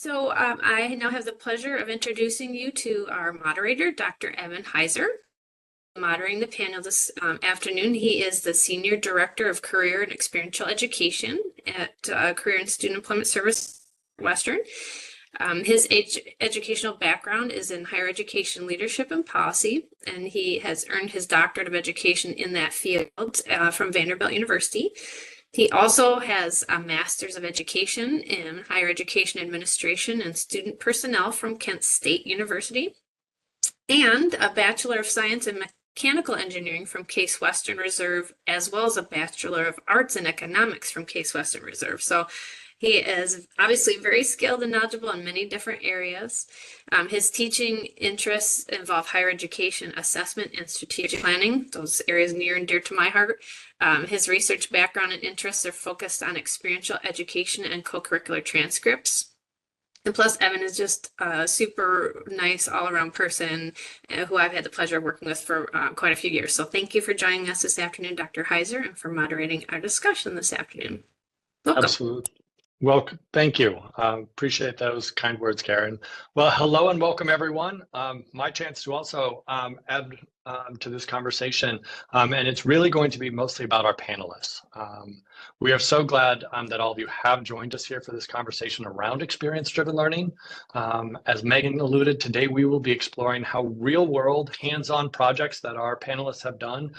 I now have the pleasure of introducing you to our moderator, Dr. Evan Heiser. Moderating the panel this afternoon. He is the Senior Director of Career and Experiential Education at Career and Student Employment Service Western. His educational background is in higher education leadership and policy, and he has earned his doctorate of education in that field from Vanderbilt University. He also has a Master's of Education in Higher Education Administration and Student Personnel from Kent State University, and a Bachelor of Science in Mechanical Engineering from Case Western Reserve, as well as a Bachelor of Arts in Economics from Case Western Reserve. So he is obviously very skilled and knowledgeable in many different areas. His teaching interests involve higher education assessment and strategic planning, those areas near and dear to my heart. His research background and interests are focused on experiential education and co-curricular transcripts. And plus, Evan is just a super nice all-around person who I've had the pleasure of working with for quite a few years. So thank you for joining us this afternoon, Dr. Heiser, and for moderating our discussion this afternoon. Welcome. Absolutely. Well, thank you. Appreciate those kind words, Karen. Well, hello and welcome, everyone. My chance to also add to this conversation, and it's really going to be mostly about our panelists. We are so glad that all of you have joined us here for this conversation around experience-driven learning. As Megan alluded, today we will be exploring how real-world, hands-on projects that our panelists have done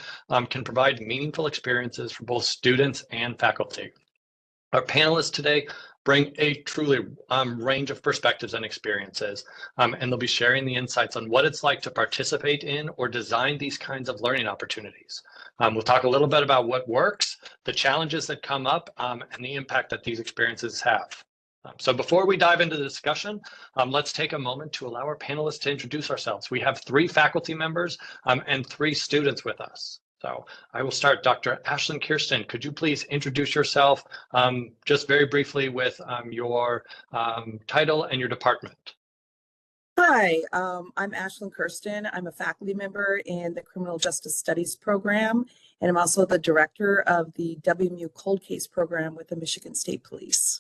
can provide meaningful experiences for both students and faculty. Our panelists today bring a truly range of perspectives and experiences, and they'll be sharing the insights on what it's like to participate in or design these kinds of learning opportunities. We'll talk a little bit about what works, the challenges that come up, and the impact that these experiences have. So before we dive into the discussion, let's take a moment to allow our panelists to introduce ourselves. We have 3 faculty members and 3 students with us. So I will start. Dr. Ashlyn Kuersten, could you please introduce yourself just very briefly with your title and your department? Hi, I'm Ashlyn Kuersten. I'm a faculty member in the Criminal Justice Studies program, and I'm also the director of the WMU Cold Case program with the Michigan State Police.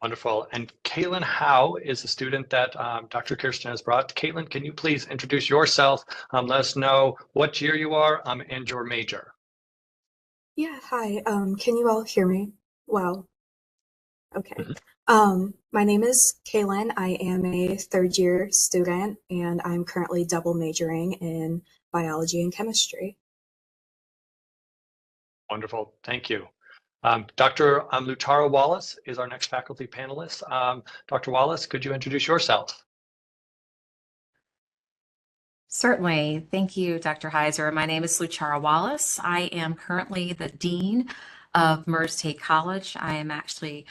Wonderful. And Kailyn Howe is a student that Dr. Kuersten has brought. Kailyn, can you please introduce yourself? Let us know what year you are and your major. Yeah, hi. Can you all hear me? Well, okay. Mm-hmm. My name is Kailyn. I am a 3rd-year student, and I'm currently double majoring in biology and chemistry. Wonderful. Thank you. Dr. Luchara Wallace is our next faculty panelist. Dr. Wallace, could you introduce yourself? Certainly. Thank you, Dr. Heiser. My name is Luchara Wallace. I am currently the Dean of Murray State College. I am actually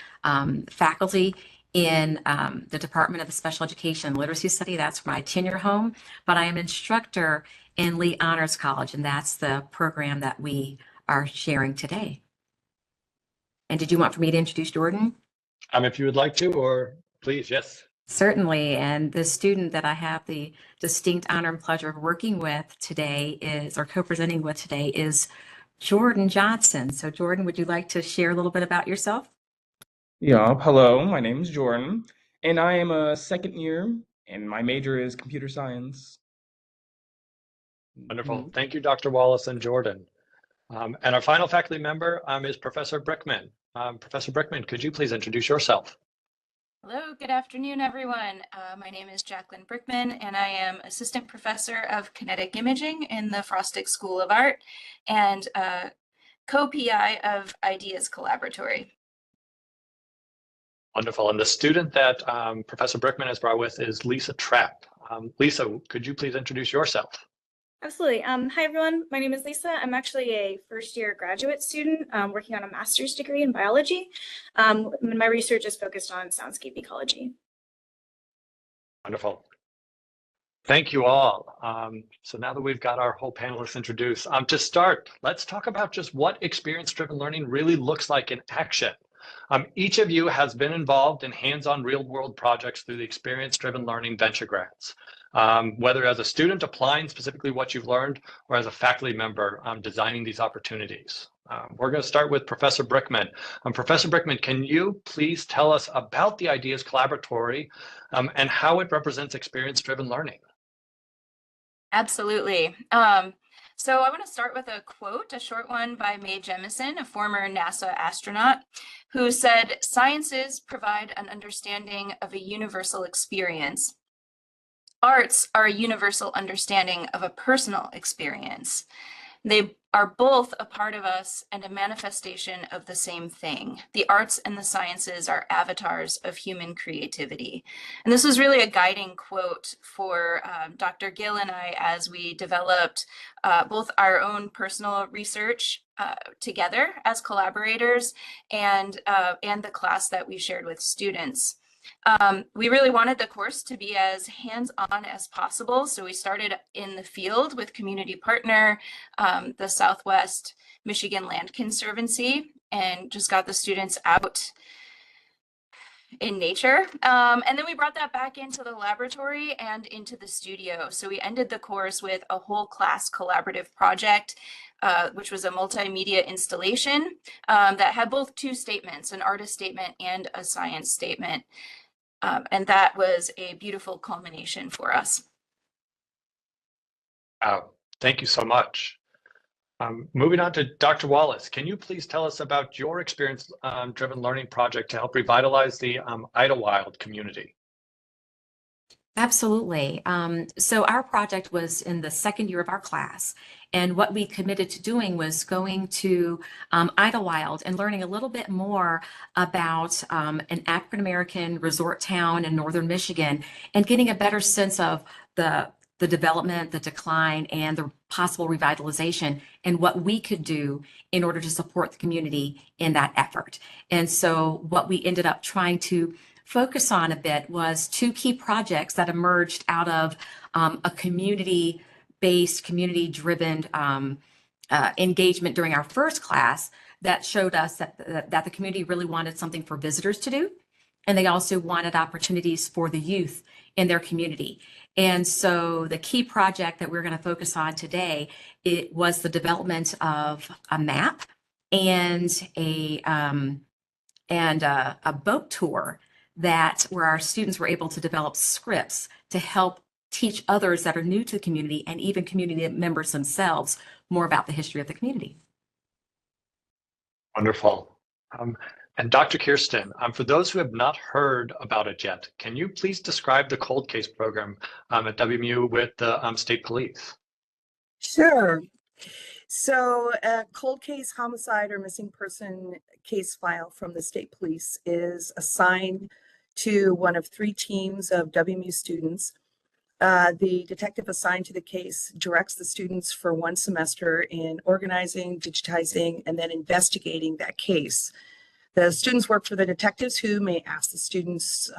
faculty in the Department of Special Education and Literacy Study. That's my tenure home, but I am instructor in Lee Honors College, and that's the program that we are sharing today. And did you want for me to introduce Jordan? If you would like to, or please, yes. Certainly. And the student that I have the distinct honor and pleasure of working with today or co-presenting with today is Jordan Johnson. So Jordan, would you like to share a little bit about yourself? Yeah, hello, my name is Jordan, and I am a 2nd year, and my major is computer science. Wonderful. Thank you, Dr. Wallace and Jordan. And our final faculty member is Professor Brickman. Professor Brickman, could you please introduce yourself? Hello, good afternoon, everyone. My name is Jacklyn Brickman, and I am Assistant Professor of Kinetic Imaging in the Frostig School of Art and co-PI of Ideas Collaboratory. Wonderful. And the student that Professor Brickman has brought with is Lisa Trapp. Lisa, could you please introduce yourself? Absolutely. Hi, everyone. My name is Lisa. I'm actually a 1st-year graduate student working on a master's degree in biology. My research is focused on soundscape ecology. Wonderful. Thank you all. So now that we've got our whole panelists introduced, to start, let's talk about just what experience-driven learning really looks like in action. Each of you has been involved in hands-on real-world projects through the experience-driven learning venture grants. Whether as a student applying specifically what you've learned or as a faculty member designing these opportunities. We're going to start with Professor Brickman. Professor Brickman, can you please tell us about the Ideas Collaboratory and how it represents experience-driven learning? Absolutely. So I want to start with a quote, a short one by Mae Jemison, a former NASA astronaut, who said, "Sciences provide an understanding of a universal experience. Arts are a universal understanding of a personal experience. They are both a part of us and a manifestation of the same thing. The arts and the sciences are avatars of human creativity." And this was really a guiding quote for Dr. Gill and I as we developed both our own personal research together as collaborators and the class that we shared with students. We really wanted the course to be as hands-on as possible. So we started in the field with community partner, the Southwest Michigan Land Conservancy, and just got the students out in nature. And then we brought that back into the laboratory and into the studio. So we ended the course with a whole class collaborative project, which was a multimedia installation that had both two statements, an artist statement and a science statement. And that was a beautiful culmination for us. Thank you so much. Moving on to Dr. Wallace, can you please tell us about your experience-driven learning project to help revitalize the Idlewild community? Absolutely. So our project was in the second year of our class, and what we committed to doing was going to Idlewild and learning a little bit more about an African-American resort town in northern Michigan and getting a better sense of the development, the decline, and the possible revitalization, and what we could do in order to support the community in that effort. And so what we ended up trying to focus on a bit was two key projects that emerged out of a community-based, community-driven engagement during our first class that showed us that the community really wanted something for visitors to do, and they also wanted opportunities for the youth in their community. And so the key project that we're going to focus on today, it was the development of a map and a boat tour where our students were able to develop scripts to help teach others that are new to the community and even community members themselves more about the history of the community. Wonderful. And Dr. Kuersten, for those who have not heard about it yet, can you please describe the cold case program at WMU with the state police? Sure. So a cold case homicide or missing person case file from the state police is assigned to one of three teams of WMU students. The detective assigned to the case directs the students for one semester in organizing, digitizing, and then investigating that case. The students work for the detectives, who may ask the students,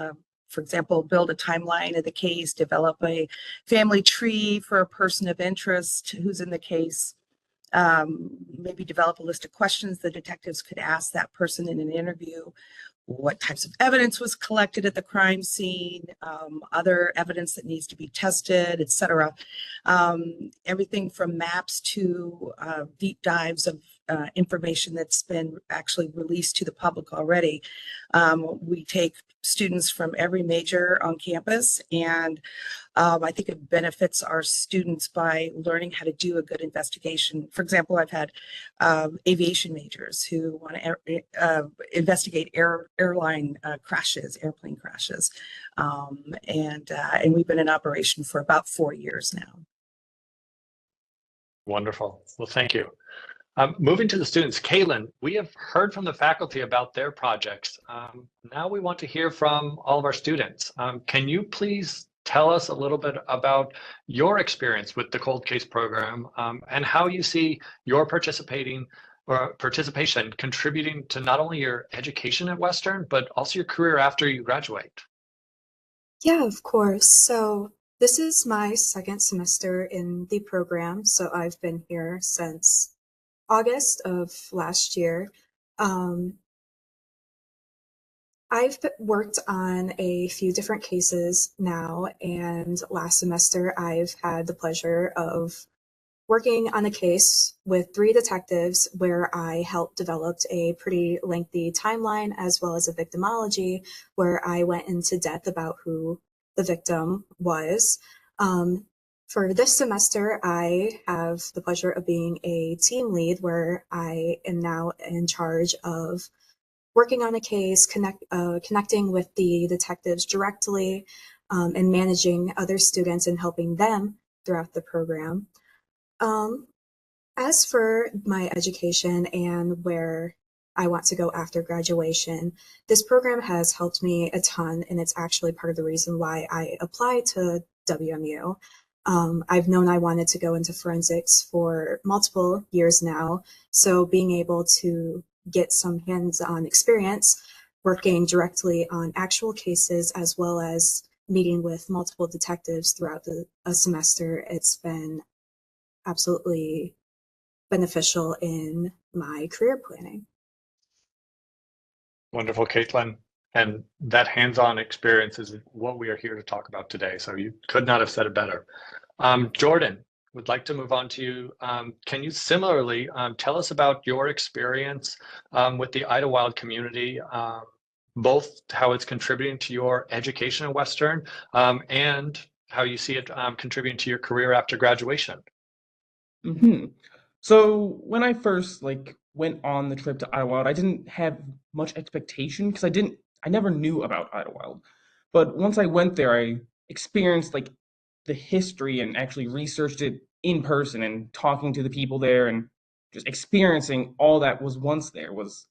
for example, build a timeline of the case, develop a family tree for a person of interest who's in the case, maybe develop a list of questions the detectives could ask that person in an interview. What types of evidence was collected at the crime scene, other evidence that needs to be tested, etc. Everything from maps to deep dives of information that's been actually released to the public already. We take students from every major on campus, and I think it benefits our students by learning how to do a good investigation. For example, I've had aviation majors who want to investigate airplane crashes, and we've been in operation for about 4 years now. Wonderful. Well, thank you. Moving to the students, Kailyn, we have heard from the faculty about their projects. Now we want to hear from all of our students. Can you please tell us a little bit about your experience with the cold case program and how you see your participation contributing to not only your education at Western, but also your career after you graduate? Yeah, of course. So this is my second semester in the program. So I've been here since August of last year. I've worked on a few different cases now, and last semester I've had the pleasure of working on a case with 3 detectives where I helped develop a pretty lengthy timeline as well as a victimology where I went into depth about who the victim was. For this semester, I have the pleasure of being a team lead where I am now in charge of working on a case, connecting with the detectives directly, and managing other students and helping them throughout the program. As for my education and where I want to go after graduation, this program has helped me a ton, and it's actually part of the reason why I applied to WMU. I've known I wanted to go into forensics for multiple years now, so being able to get some hands-on experience working directly on actual cases as well as meeting with multiple detectives throughout a semester, it's been absolutely beneficial in my career planning. Wonderful, Caitlin. And that hands-on experience is what we are here to talk about today. So you could not have said it better. Jordan, would like to move on to you. Can you similarly tell us about your experience with the Idlewild community, both how it's contributing to your education in Western and how you see it contributing to your career after graduation? So when I first went on the trip to Idlewild, I didn't have much expectation because I never knew about Idlewild. But once I went there, I experienced the history and actually researched it in person and talking to the people there and just experiencing all that was once there was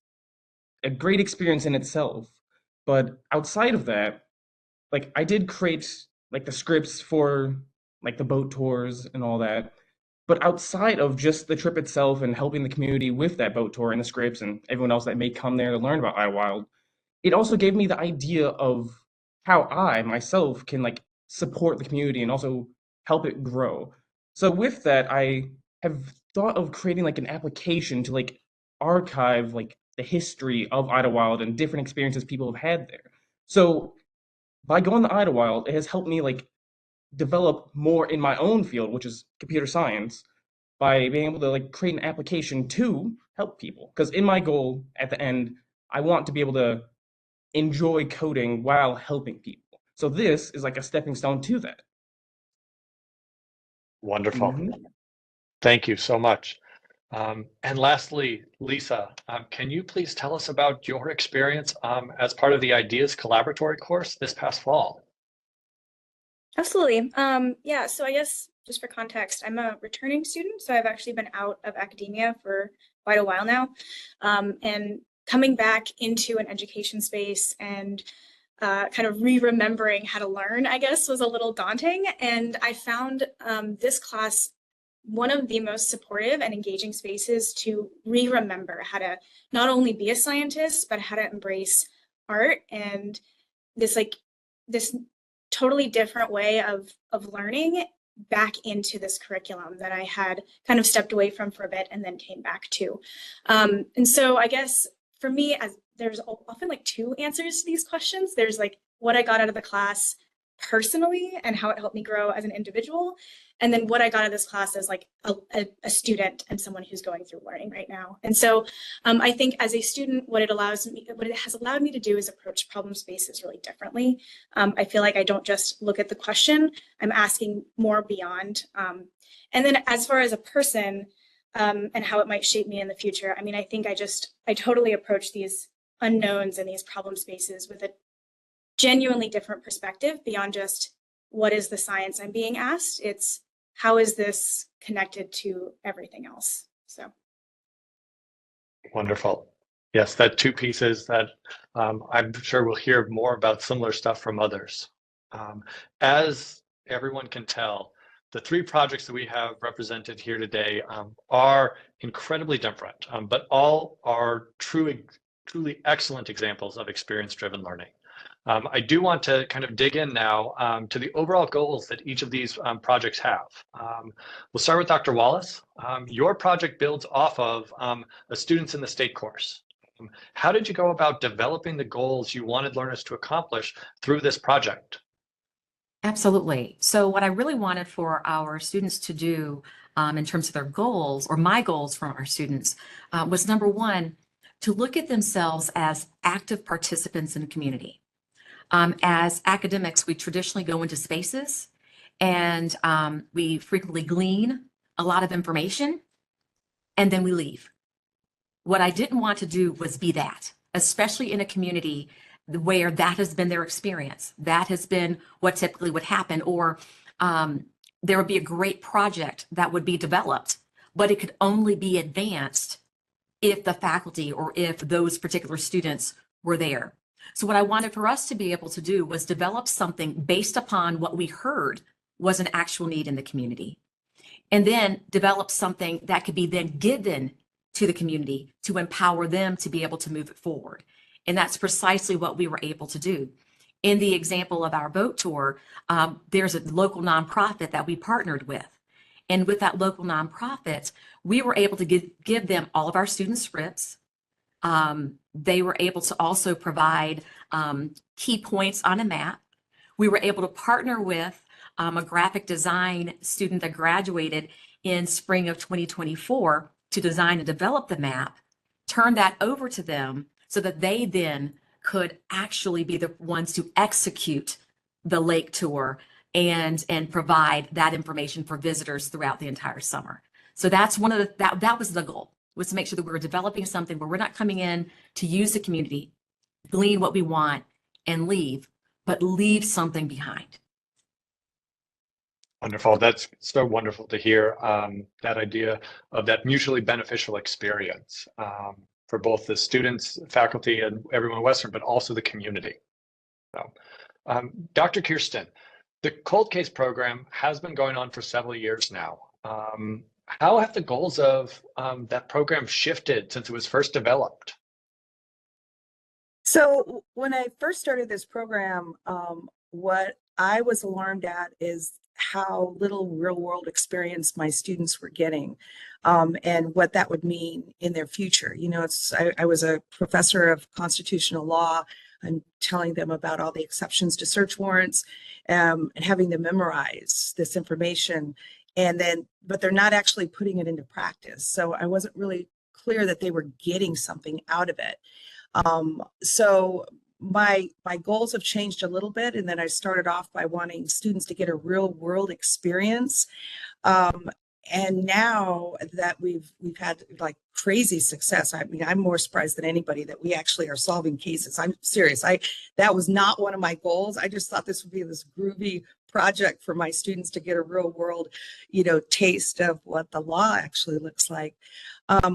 a great experience in itself. But outside of that, I did create the scripts for the boat tours and all that. But outside of just the trip itself and helping the community with that boat tour and the scripts and everyone else that may come there to learn about Idlewild, it also gave me the idea of how I myself can support the community and also help it grow. So with that, I have thought of creating an application to archive the history of Idlewild and different experiences people have had there. So by going to Idlewild, it has helped me develop more in my own field, which is computer science, by being able to create an application to help people. Because in my goal at the end, I want to be able to enjoy coding while helping people. So this is a stepping stone to that. Wonderful. Thank you so much. And lastly, Lisa, can you please tell us about your experience as part of the Ideas Collaboratory course this past fall? Absolutely. Yeah, so I guess just for context, I'm a returning student, so I've actually been out of academia for quite a while now. And coming back into an education space and kind of re-remembering how to learn, I guess, was a little daunting. And I found this class one of the most supportive and engaging spaces to re-remember how to not only be a scientist, but how to embrace art and this totally different way of learning back into this curriculum that I had kind of stepped away from for a bit and then came back to. And so I guess for me, as there's often 2 answers to these questions. There's what I got out of the class personally and how it helped me grow as an individual. And then what I got out of this class as a student and someone who's going through learning right now. And so I think as a student, what it has allowed me to do is approach problem spaces really differently. I feel like I don't just look at the question, I'm asking more beyond. And then as far as a person and how it might shape me in the future, I mean, I think I totally approach these unknowns and these problem spaces with a genuinely different perspective beyond just what is the science I'm being asked. It's how is this connected to everything else? So. Wonderful. Yes, that 2 pieces that I'm sure we'll hear more about similar stuff from others. As everyone can tell, the 3 projects that we have represented here today are incredibly different, but all are truly excellent examples of experience-driven learning. I do want to kind of dig in now to the overall goals that each of these projects have. We'll start with Dr. Wallace. Your project builds off of a Students in the State course. How did you go about developing the goals you wanted learners to accomplish through this project? Absolutely. So what I really wanted for our students to do in terms of their goals, or my goals from our students, was number one, to look at themselves as active participants in the community. As academics, we traditionally go into spaces and we frequently glean a lot of information and then we leave. What I didn't want to do was be that, especially in a community where that has been their experience. That has been what typically would happen, or there would be a great project that would be developed, but it could only be advanced if the faculty or if those particular students were there. So what I wanted for us to be able to do was develop something based upon what we heard was an actual need in the community, and then develop something that could be then given to the community to empower them to be able to move it forward. And that's precisely what we were able to do. In the example of our boat tour, there's a local nonprofit that we partnered with. And with that local nonprofit, we were able to give them all of our student scripts. They were able to also provide key points on a map. We were able to partner with a graphic design student that graduated in spring of 2024 to design and develop the map, turn that over to them so that they then could actually be the ones to execute the lake tour and provide that information for visitors throughout the entire summer. So that's one of the, that was the goal, was to make sure that we were developing something where we're not coming in to use the community, glean what we want and leave, but leave something behind. Wonderful. That's so wonderful to hear, that idea of that mutually beneficial experience for both the students, faculty, and everyone in Western, but also the community. So, Dr. Kuersten, the cold case program has been going on for several years now. How have the goals of that program shifted since it was first developed? So when I first started this program, what I was alarmed at is how little real world experience my students were getting, and what that would mean in their future. You know, I was a professor of constitutional law. I'm telling them about all the exceptions to search warrants, and having them memorize this information, but they're not actually putting it into practice. So I wasn't really clear that they were getting something out of it. So my goals have changed a little bit, and then I started off by wanting students to get a real world experience. And now that we've had like crazy success, I mean, I'm more surprised than anybody that we actually are solving cases. I'm serious. That was not one of my goals. I just thought this would be this groovy project for my students to get a real world, taste of what the law actually looks like.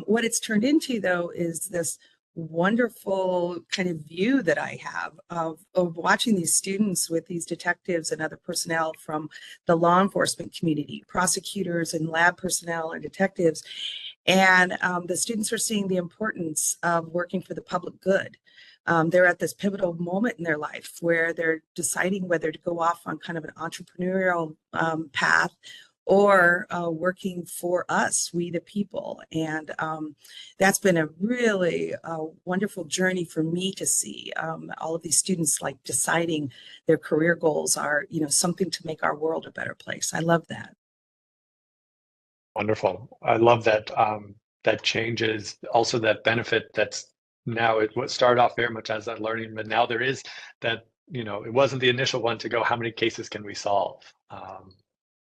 What it's turned into, though, is this wonderful kind of view that I have of watching these students with these detectives and other personnel from the law enforcement community, prosecutors and lab personnel and detectives. And the students are seeing the importance of working for the public good. They're at this pivotal moment in their life where they're deciding whether to go off on kind of an entrepreneurial path or working for us, we the people. And that's been a really wonderful journey for me to see all of these students like deciding their career goals are, something to make our world a better place. I love that. Wonderful. I love that that changes also that benefit that's now it started off very much as that learning, but now there is that, it wasn't the initial one to go, how many cases can we solve?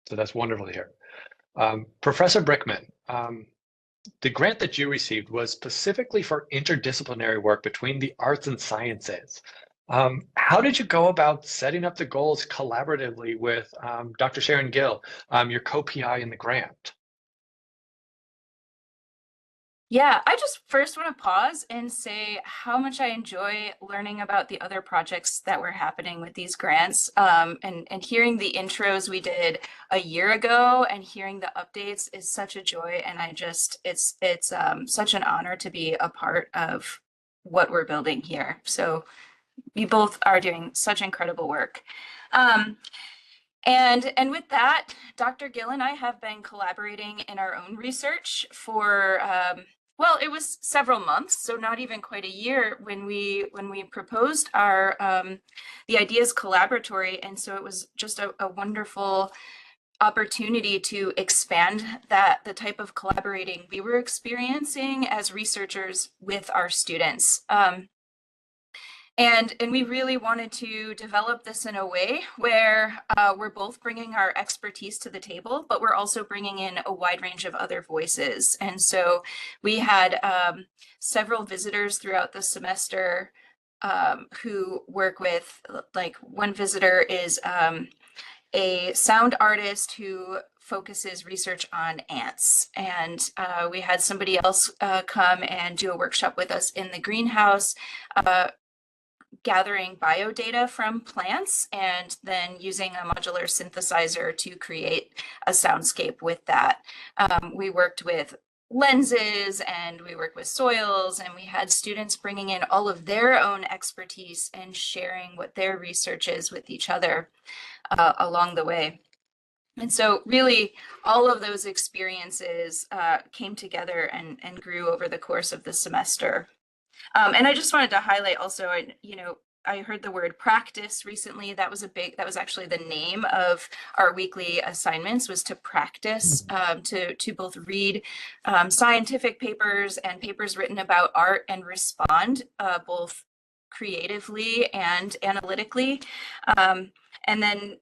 So that's wonderful to hear. Professor Brickman, the grant that you received was specifically for interdisciplinary work between the arts and sciences. How did you go about setting up the goals collaboratively with Dr. Sharon Gill, your co-PI in the grant? Yeah, I just first want to pause and say how much I enjoy learning about the other projects that were happening with these grants, and hearing the intros we did a year ago and hearing the updates is such a joy. And it's such an honor to be a part of what we're building here. So you both are doing such incredible work. And with that, Dr. Gill and I have been collaborating in our own research for, well, it was several months, so not even quite a year when we proposed our the Ideas Collaboratory. And so it was just a wonderful opportunity to expand the type of collaborating we were experiencing as researchers with our students. And we really wanted to develop this in a way where we're both bringing our expertise to the table, but we're also bringing in a wide range of other voices. And so we had several visitors throughout the semester who work with, like, one visitor is a sound artist who focuses research on ants. And we had somebody else come and do a workshop with us in the greenhouse, gathering biodata from plants and then using a modular synthesizer to create a soundscape with that. We worked with lenses and we worked with soils, and we had students bringing in all of their own expertise and sharing what their research is with each other along the way. And so really all of those experiences came together and grew over the course of the semester. And I just wanted to highlight also, I heard the word practice recently. That was actually the name of our weekly assignments, was to practice, to both read scientific papers and papers written about art and respond both creatively and analytically. And then,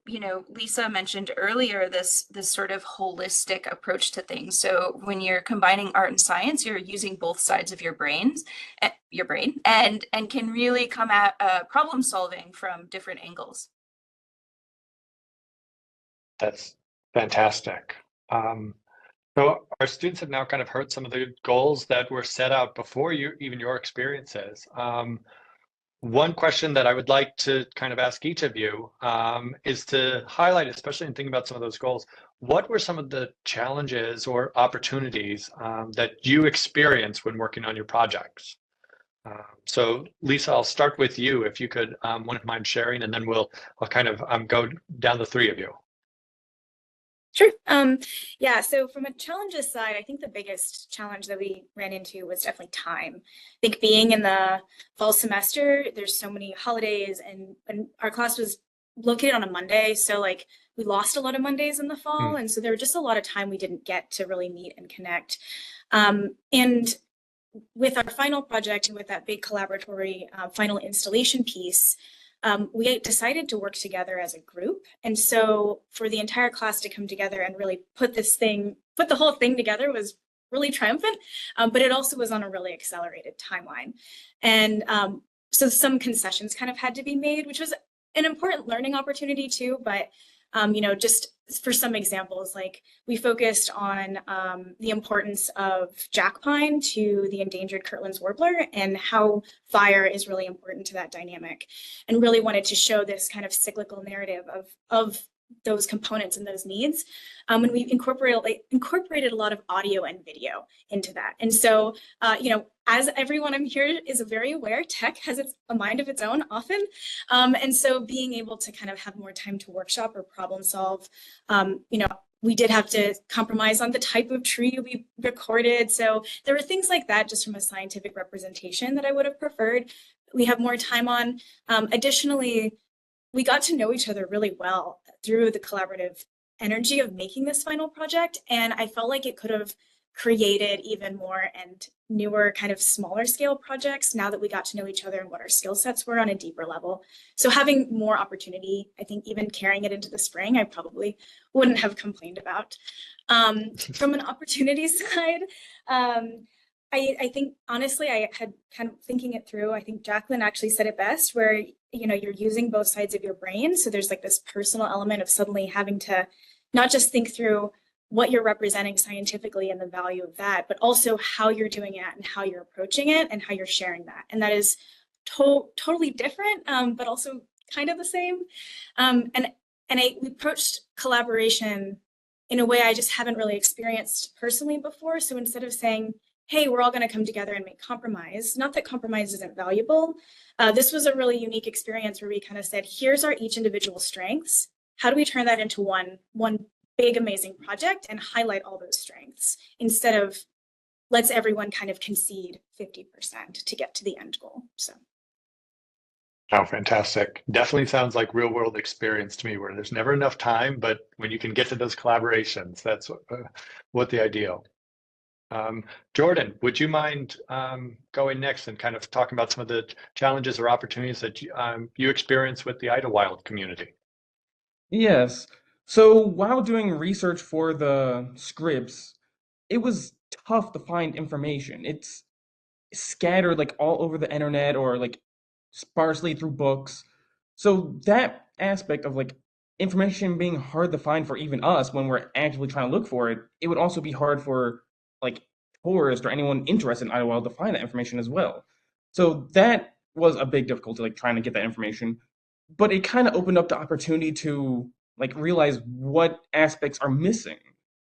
Lisa mentioned earlier this sort of holistic approach to things. So when you're combining art and science, you're using both sides of your brain, and can really come at problem solving from different angles. That's fantastic. So our students have now kind of heard some of the goals that were set out before even your experiences. One question that I would like to kind of ask each of you is to highlight, especially in thinking about some of those goals, what were some of the challenges or opportunities that you experienced when working on your projects? So Lisa, I'll start with you, if you could, wouldn't mind sharing, and then I'll kind of go down the three of you. Sure. Yeah, so from a challenges side, I think the biggest challenge that we ran into was definitely time. I think being in the fall semester, there's so many holidays, and our class was located on a Monday. So like we lost a lot of Mondays in the fall. And so there were just a lot of time we didn't get to really meet and connect. And with our final project and with that big collaboratory final installation piece, we decided to work together as a group. And so for the entire class to come together and really put the whole thing together was really triumphant, but it also was on a really accelerated timeline. And so some concessions kind of had to be made, which was an important learning opportunity too, but just for some examples, like we focused on the importance of jack pine to the endangered Kirtland's warbler and how fire is really important to that dynamic, and really wanted to show this kind of cyclical narrative of those components and those needs. And we incorporated a lot of audio and video into that. And so, as everyone I'm here is very aware, tech has a mind of its own often. And so being able to kind of have more time to workshop or problem solve, we did have to compromise on the type of tree we recorded. So there were things like that just from a scientific representation that I would have preferred we have more time on. Additionally, we got to know each other really well through the collaborative energy of making this final project. And I felt like it could have created even more and newer kind of smaller scale projects now that we got to know each other and what our skill sets were on a deeper level. So having more opportunity, I think even carrying it into the spring, I probably wouldn't have complained about. From an opportunity side, I think, honestly, I had kind of thinking it through. I think Jacklyn actually said it best, where, you're using both sides of your brain. So there's like this personal element of suddenly having to not just think through what you're representing scientifically and the value of that, but also how you're doing it and how you're approaching it and how you're sharing that. And that is totally different, but also kind of the same. We approached collaboration in a way I just haven't really experienced personally before. So instead of saying, hey, we're all going to come together and make compromise, not that compromise isn't valuable. This was a really unique experience where we kind of said, here's our each individual strengths. How do we turn that into one big, amazing project and highlight all those strengths instead of let's everyone kind of concede 50% to get to the end goal. So Oh, fantastic. Definitely sounds like real world experience to me where there's never enough time, but when you can get to those collaborations, that's what the ideal. Jordan, would you mind going next and kind of talking about some of the challenges or opportunities that you experience with the Idlewild community? Yes. So while doing research for the scripts, it was tough to find information. It's scattered like all over the internet or like sparsely through books. So that aspect of like information being hard to find for even us when we're actively trying to look for it, it would also be hard for like tourists or anyone interested in Idlewild to find that information as well. So that was a big difficulty, like trying to get that information. But it kind of opened up the opportunity to like realize what aspects are missing,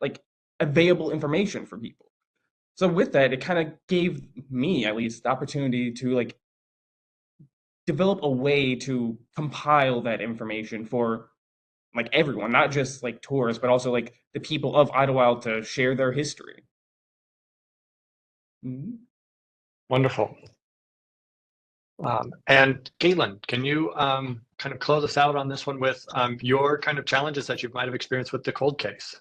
like available information for people. So with that, it kind of gave me at least the opportunity to like develop a way to compile that information for like everyone, not just like tourists, but also like the people of Idlewild to share their history. Mhm. Wonderful. And Kailyn, can you kind of close us out on this one with your kind of challenges that you might have experienced with the cold case?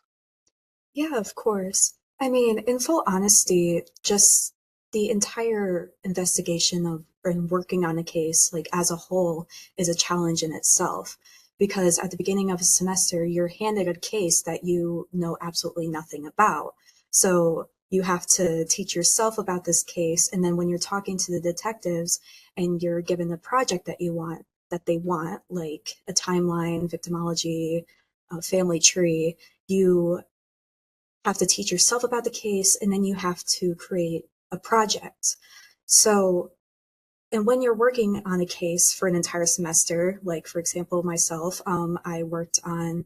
Yeah, of course. I mean, in full honesty, just the entire investigation of and working on a case, like as a whole, is a challenge in itself. Because at the beginning of a semester, you're handed a case that you know absolutely nothing about. So you have to teach yourself about this case. And then when you're talking to the detectives and you're given the project that they want, like a timeline, victimology, a family tree, you have to teach yourself about the case, and then you have to create a project. So, and when you're working on a case for an entire semester, like for example, myself, I worked on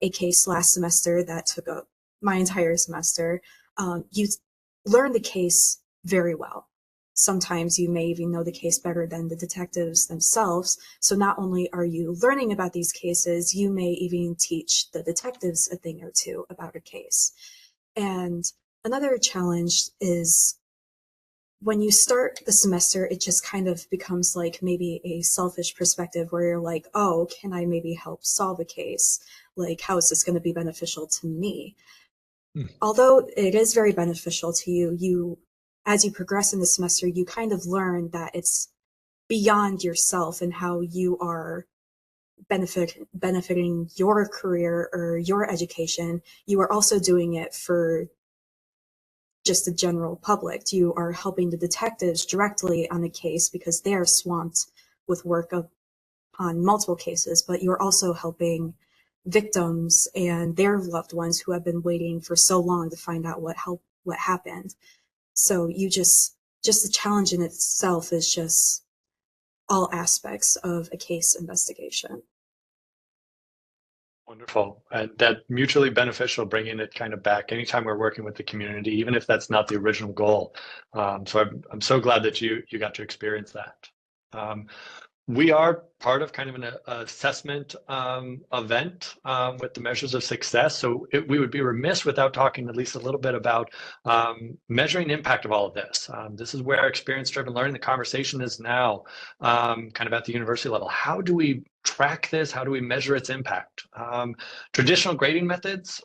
a case last semester that took up my entire semester. You learn the case very well. Sometimes you may even know the case better than the detectives themselves. So not only are you learning about these cases, you may even teach the detectives a thing or two about a case. And another challenge is when you start the semester, it just kind of becomes like maybe a selfish perspective where you're like, oh, can I maybe help solve a case? Like, how is this going to be beneficial to me? Although it is very beneficial to you, as you progress in the semester, you kind of learn that it's beyond yourself and how you are benefiting your career or your education. You are also doing it for just the general public. You are helping the detectives directly on the case because they are swamped with work on multiple cases, but you're also helping victims and their loved ones who have been waiting for so long to find out what happened. So just the challenge in itself is just all aspects of a case investigation. Wonderful. And that mutually beneficial, bringing it kind of back anytime we're working with the community, even if that's not the original goal. So I'm so glad that you got to experience that. We are part of kind of an assessment event with the measures of success. So we would be remiss without talking at least a little bit about measuring the impact of all of this. This is where experience-driven learning, the conversation is now kind of at the university level. How do we track this? How do we measure its impact? Traditional grading methods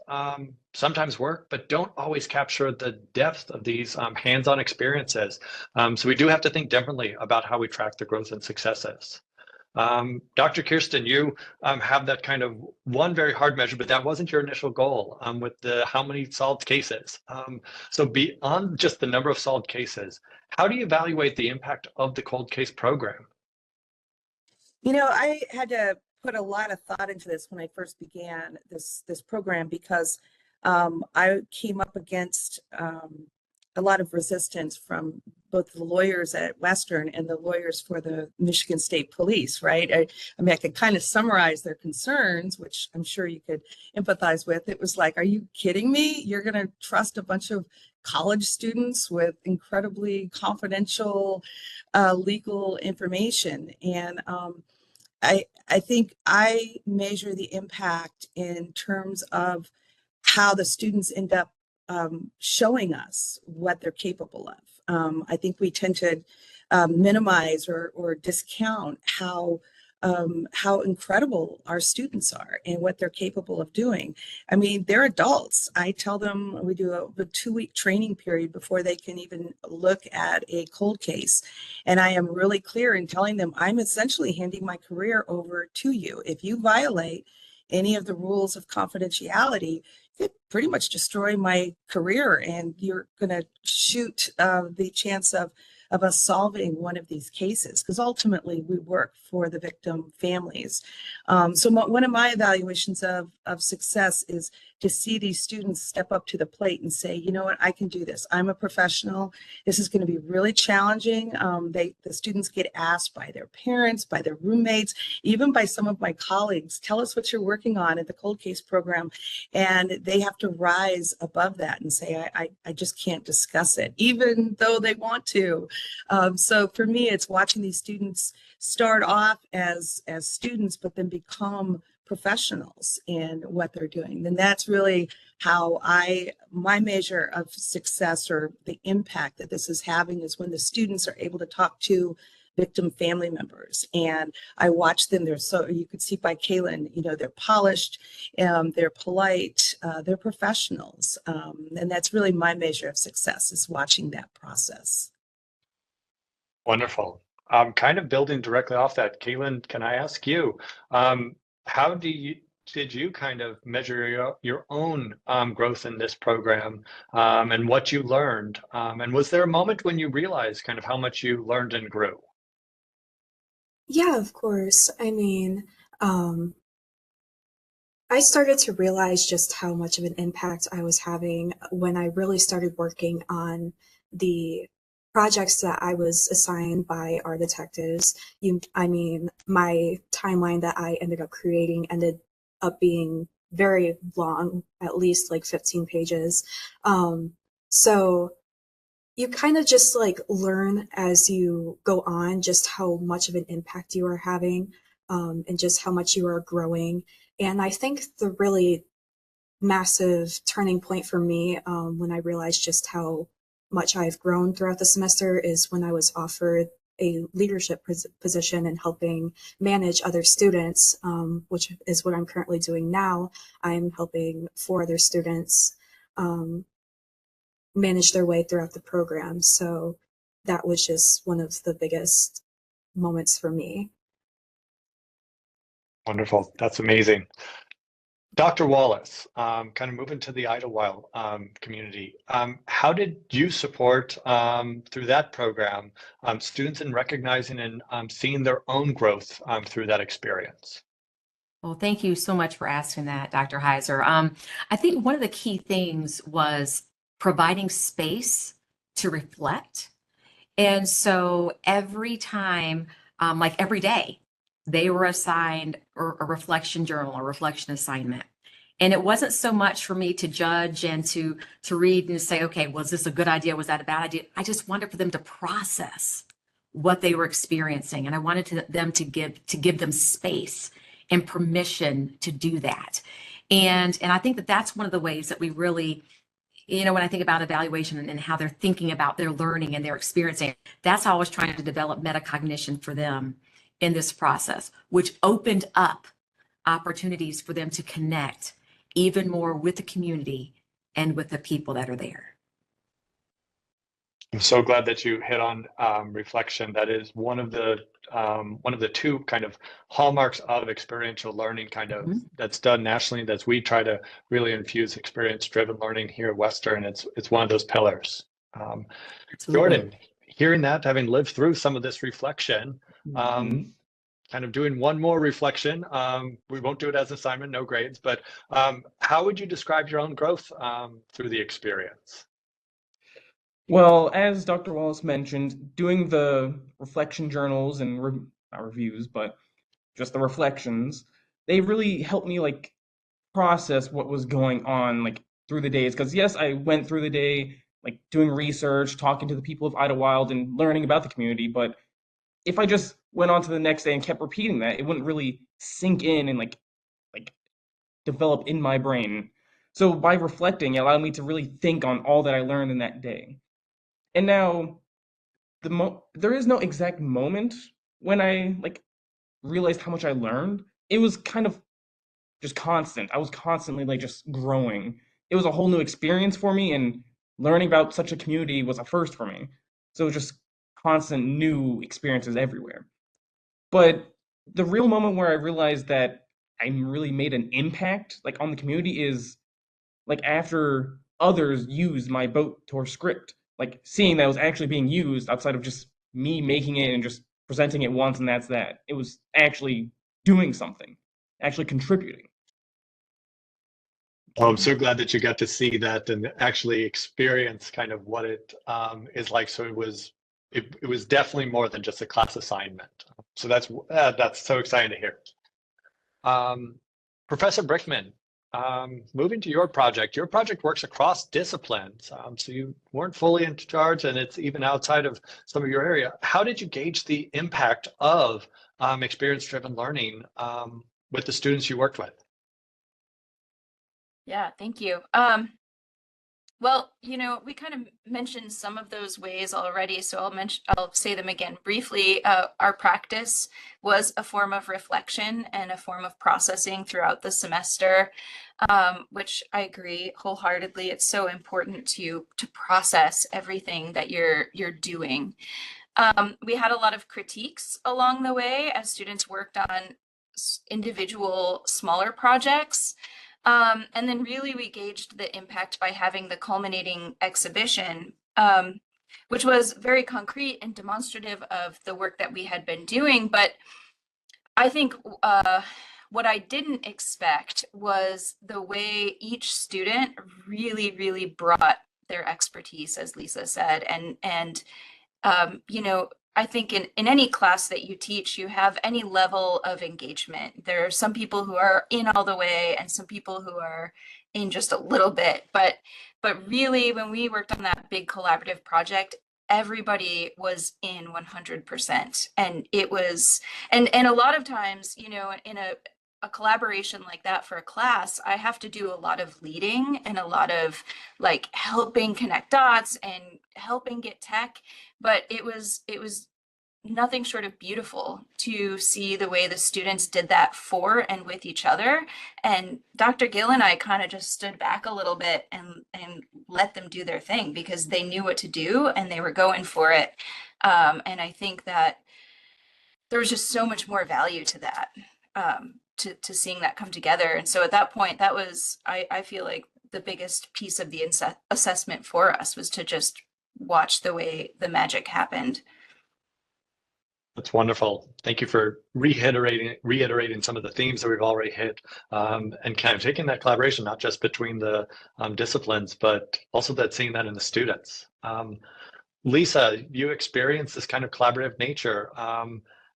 sometimes work, but don't always capture the depth of these hands-on experiences. So we do have to think differently about how we track the growth and successes. Dr. Kuersten, you have that kind of one very hard measure, but that wasn't your initial goal with the how many solved cases. So beyond just the number of solved cases, how do you evaluate the impact of the cold case program? You know, I had to put a lot of thought into this when I first began this program because I came up against a lot of resistance from both the lawyers at Western and the lawyers for the Michigan State Police, right? I mean, I could kind of summarize their concerns, which I'm sure you could empathize with. It was like, are you kidding me? You're going to trust a bunch of college students with incredibly confidential legal information? And I think I measure the impact in terms of how the students end up showing us what they're capable of. I think we tend to minimize or discount how incredible our students are and what they're capable of doing. I mean, they're adults. I tell them we do a 2-week training period before they can even look at a cold case. And I am really clear in telling them I'm essentially handing my career over to you. If you violate any of the rules of confidentiality, it pretty much destroy my career, and you're going to shoot the chance of us solving one of these cases, because ultimately we work for the victim families. One of my evaluations of success is to see these students step up to the plate and say, you know what, I can do this. I'm a professional. This is going to be really challenging. The students get asked by their parents, by their roommates, even by some of my colleagues, tell us what you're working on at the cold case program. And they have to rise above that and say, I just can't discuss it, even though they want to. So for me, it's watching these students start off as students, but then become professionals in what they're doing. And that's really how my measure of success or the impact that this is having is when the students are able to talk to victim family members. And I watch them, you could see by Kailyn, they're polished, they're polite, they're professionals. And that's really my measure of success, is watching that process. Wonderful. Kind of building directly off that, Kailyn, can I ask you, how did you kind of measure your own growth in this program, and what you learned? And was there a moment when you realized kind of how much you learned and grew? Yeah, of course. I mean, I started to realize just how much of an impact I was having when I really started working on the projects that I was assigned by our detectives. My timeline that I ended up creating ended up being very long, at least like 15 pages. So you kind of just like learn as you go on just how much of an impact you are having, and just how much you are growing. And I think the really massive turning point for me, when I realized just how much I've grown throughout the semester, is when I was offered a leadership position in helping manage other students, which is what I'm currently doing now. I'm helping 4 other students manage their way throughout the program. So that was just one of the biggest moments for me. Wonderful. That's amazing. Dr. Wallace, kind of moving to the Idlewild community, how did you support through that program students in recognizing and seeing their own growth through that experience? Well, thank you so much for asking that, Dr. Heiser. I think one of the key things was providing space to reflect. And so every time, like every day, they were assigned a reflection journal, a reflection assignment. And it wasn't so much for me to judge and to read and say, okay, was this a good idea? Was that a bad idea? I just wanted for them to process what they were experiencing. And I wanted them to give them space and permission to do that. And I think that that's one of the ways that we really, when I think about evaluation and how they're thinking about their learning and their experiencing, that's how I was trying to develop metacognition for them in this process, which opened up opportunities for them to connect even more with the community and with the people that are there. I'm so glad that you hit on reflection. That is one of the 2 kind of hallmarks of experiential learning, kind of that's done nationally. That's we try to really infuse experience-driven learning here at Western. It's one of those pillars. Jordan, hearing that, having lived through some of this reflection, kind of doing one more reflection. We won't do it as an assignment, no grades, but how would you describe your own growth through the experience? Well, as Dr. Wallace mentioned, doing the reflection journals and not reviews, but just the reflections, they really helped me like process what was going on like through the days. Because yes, I went through the day like doing research, talking to the people of Idlewild and learning about the community, but if I just went on to the next day and kept repeating that, it wouldn't really sink in and like develop in my brain. So by reflecting, it allowed me to really think on all that I learned in that day. And now there is no exact moment when I like realized how much I learned. It was kind of just constant. I was constantly like just growing. It was a whole new experience for me, and learning about such a community was a first for me. So it was just constant new experiences everywhere. But the real moment where I realized that I really made an impact like on the community is like after others used my boat tour script, like seeing that it was actually being used outside of just me making it and just presenting it once and that's that. It was actually doing something, actually contributing. Oh, I'm so glad that you got to see that and actually experience kind of what it is like. So it was definitely more than just a class assignment. So that's so exciting to hear. Professor Brickman, moving to your project works across disciplines. So you weren't fully in charge, and it's even outside of some of your area. How did you gauge the impact of experience-driven learning with the students you worked with? Yeah, thank you. Well, we kind of mentioned some of those ways already, so I'll say them again briefly. Our practice was a form of reflection and a form of processing throughout the semester, which I agree wholeheartedly. It's so important to process everything that you're doing. We had a lot of critiques along the way as students worked on individual smaller projects. And then really we gauged the impact by having the culminating exhibition, which was very concrete and demonstrative of the work that we had been doing. But I think what I didn't expect was the way each student really, really brought their expertise, as Lisa said. And I think in any class that you teach, you have any level of engagement. There are some people who are in all the way and some people who are in just a little bit. But really, when we worked on that big collaborative project, everybody was in 100%. And it was, and a lot of times, in a collaboration like that for a class, I have to do a lot of leading and a lot of like helping connect dots and helping get tech. But it was nothing short of beautiful to see the way the students did that for and with each other. And Dr. Gill and I kind of just stood back a little bit and let them do their thing because they knew what to do and they were going for it. And I think that there was just so much more value to that, to seeing that come together. And so at that point, that was, I feel like the biggest piece of the assessment for us was to just watch the way the magic happened. That's wonderful. Thank you for reiterating some of the themes that we've already hit, and kind of taking that collaboration, not just between the disciplines, but also seeing that in the students. Lisa, you experienced this kind of collaborative nature.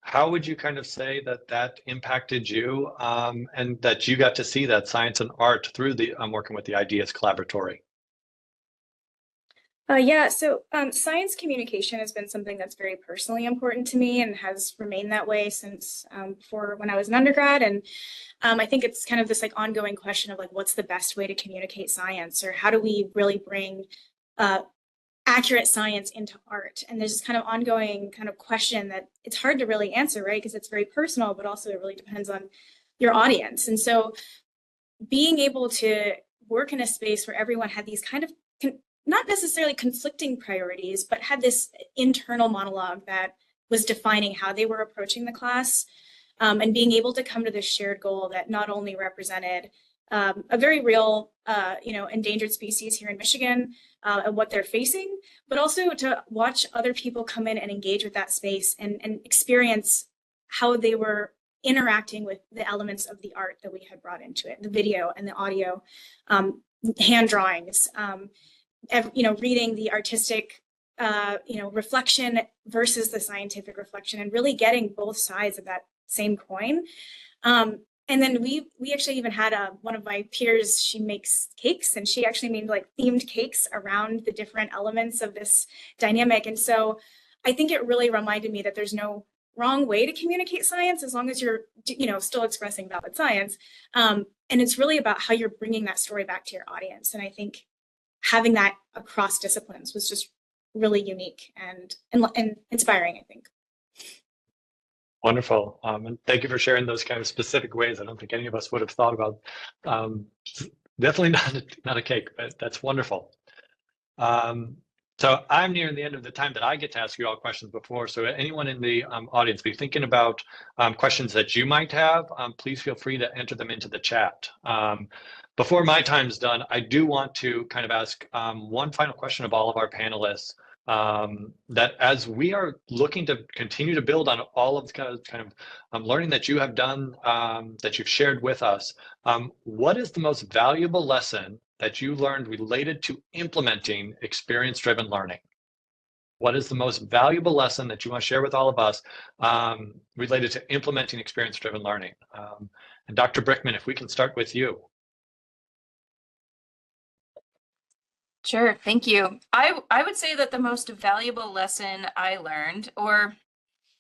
How would you kind of say that impacted you, and that you got to see that science and art through the working with the Ideas Collaboratory? So science communication has been something that's very personally important to me and has remained that way since before when I was an undergrad. And I think it's kind of this like ongoing question of like, what's the best way to communicate science, or how do we really bring accurate science into art? And there's this kind of ongoing kind of question that it's hard to really answer, right? Because it's very personal, but also it really depends on your audience. And so being able to work in a space where everyone had these kind of not necessarily conflicting priorities, but had this internal monologue that was defining how they were approaching the class, and being able to come to this shared goal that not only represented a very real, endangered species here in Michigan and what they're facing, but also to watch other people come in and engage with that space and experience how they were interacting with the elements of the art that we had brought into it, the video and the audio, hand drawings, reading the artistic, reflection versus the scientific reflection, and really getting both sides of that same coin. And then we actually even had one of my peers, she makes cakes, and she actually made like themed cakes around the different elements of this dynamic. And so I think it really reminded me that there's no wrong way to communicate science as long as you're, still expressing valid science. And it's really about how you're bringing that story back to your audience. And I think having that across disciplines was just really unique and inspiring, I think. Wonderful. And thank you for sharing those kind of specific ways. I don't think any of us would have thought about. Um, Definitely not a cake, but that's wonderful. So I'm nearing the end of the time that I get to ask you all questions before. So anyone in the audience, be thinking about questions that you might have, please feel free to enter them into the chat. Before my time's done, I do want to kind of ask one final question of all of our panelists. That as we are looking to continue to build on all of the kind of learning that you have done, that you've shared with us, what is the most valuable lesson that you learned related to implementing experience-driven learning? What is the most valuable lesson that you want to share with all of us related to implementing experience-driven learning? And Dr. Brickman, if we can start with you. Sure, thank you. I would say that the most valuable lesson I learned, or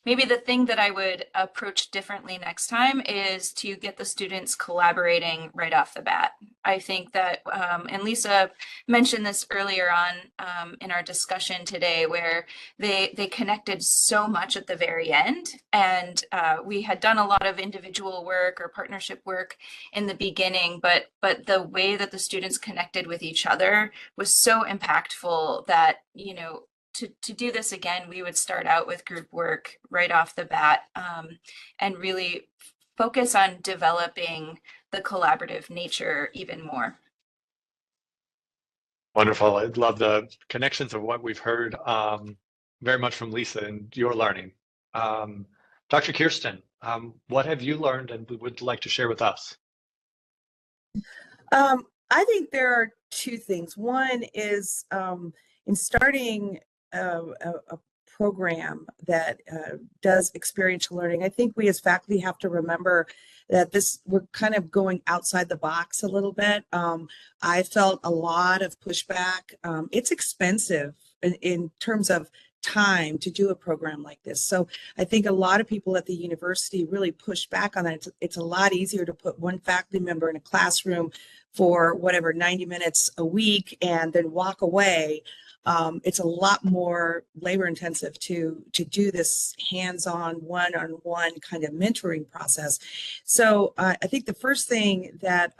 maybe the thing that I would approach differently next time, is to get the students collaborating right off the bat. I think that, and Lisa mentioned this earlier on in our discussion today, where they connected so much at the very end, and we had done a lot of individual work or partnership work in the beginning, but the way that the students connected with each other was so impactful that, you know, to do this again, we would start out with group work right off the bat, and really focus on developing the collaborative nature even more. Wonderful. I love the connections of what we've heard very much from Lisa and your learning. Dr. Kuersten, what have you learned and would like to share with us? I think there are two things. One is in starting a program that does experiential learning, I think we as faculty have to remember that we're kind of going outside the box a little bit. I felt a lot of pushback. It's expensive in terms of time to do a program like this. So I think a lot of people at the university really push back on that. It's a lot easier to put one faculty member in a classroom for whatever, 90 minutes a week and then walk away. It's a lot more labor intensive to do this hands-on, one-on-one kind of mentoring process. So I think the first thing that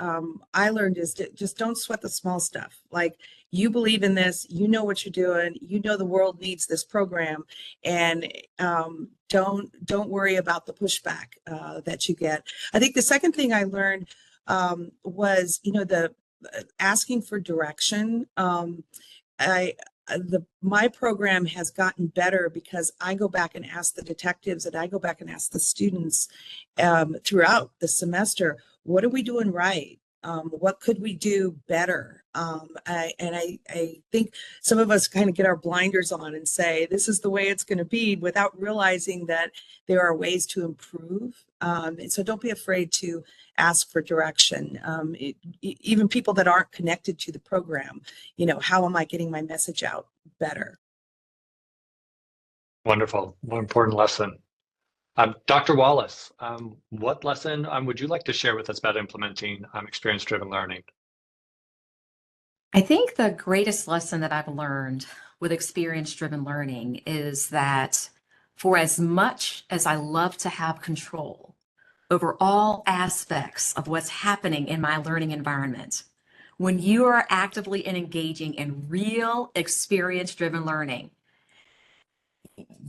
I learned is just don't sweat the small stuff. Like, you believe in this, you know what you're doing, you know the world needs this program, and don't worry about the pushback that you get. I think the second thing I learned was, you know, the asking for direction. My program has gotten better because I go back and ask the detectives, and I go back and ask the students throughout the semester, what are we doing right? What could we do better? I think some of us kind of get our blinders on and say, this is the way it's going to be, without realizing that there are ways to improve. And so don't be afraid to ask for direction. Even people that aren't connected to the program, you know, how am I getting my message out better? Wonderful. One important lesson. Dr. Wallace, what lesson would you like to share with us about implementing experience-driven learning? I think the greatest lesson that I've learned with experience-driven learning is that for as much as I love to have control over all aspects of what's happening in my learning environment, when you are actively and engaging in real experience-driven learning,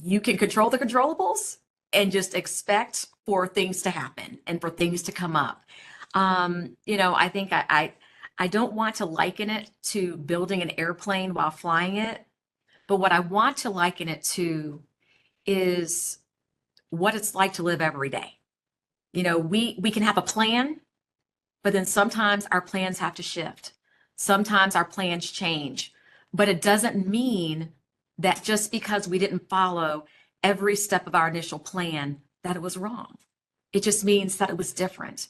you can control the controllables and just expect for things to happen and for things to come up. You know, I think I don't want to liken it to building an airplane while flying it, but what I want to liken it to is what it's like to live every day. You know, we can have a plan, but then sometimes our plans have to shift. Sometimes our plans change, but it doesn't mean that just because we didn't follow every step of our initial plan, that it was wrong. It just means that it was different.